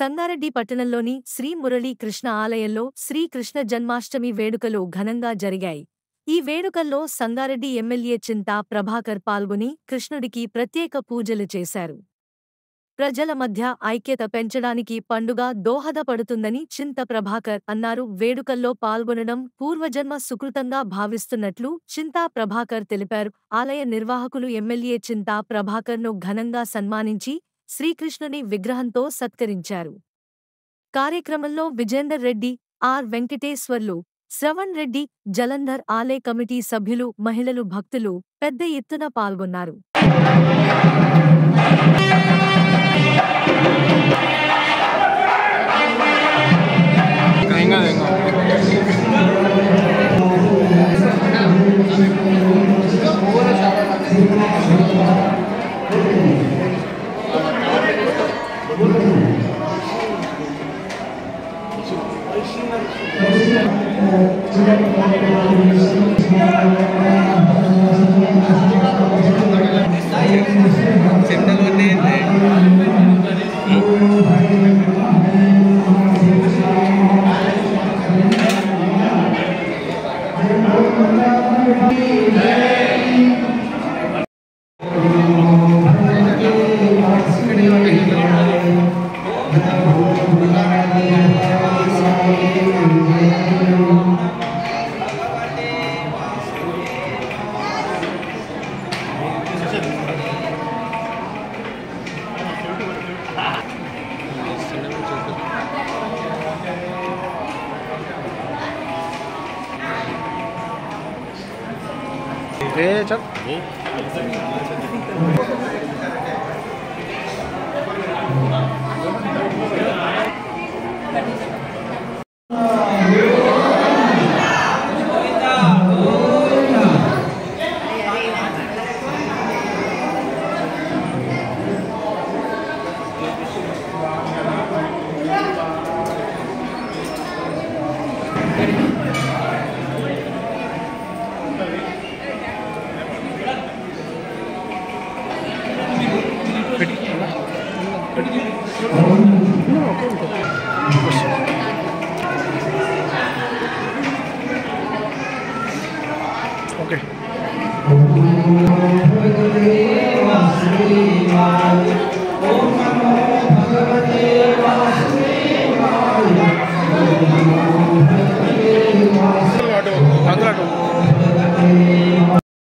సంగారెడ్డి పట్టణంలోని శ్రీ మురళీ కృష్ణ ఆలయంలో శ్రీకృష్ణ జన్మాష్టమి వేడుకలు ఘనంగా జరిగాయి. ఈ వేడుకల్లో సంగారెడ్డి ఎమ్మెల్యే చింతా ప్రభాకర్ పాల్గొని కృష్ణుడికి ప్రత్యేక పూజలు చేశారు. ప్రజల మధ్య ఐక్యత పెంచడానికి పండుగ దోహదపడుతుందని చింత ప్రభాకర్ అన్నారు. వేడుకల్లో పాల్గొనడం పూర్వజన్మ సుకృతంగా భావిస్తున్నట్లు చింతా ప్రభాకర్ తెలిపారు. ఆలయ నిర్వాహకులు ఎమ్మెల్యే చింతా ప్రభాకర్ను ఘనంగా సన్మానించి శ్రీకృష్ణుని విగ్రహంతో సత్కరించారు. కార్యక్రమంలో విజేందర్ రెడ్డి, ఆర్ వెంకటేశ్వర్లు, శ్రవణ్ రెడ్డి, జలంధర్ ఆలయ కమిటీ సభ్యులు, మహిళలు, భక్తులు పెద్ద ఎత్తున పాల్గొన్నారు. चल ओके ओम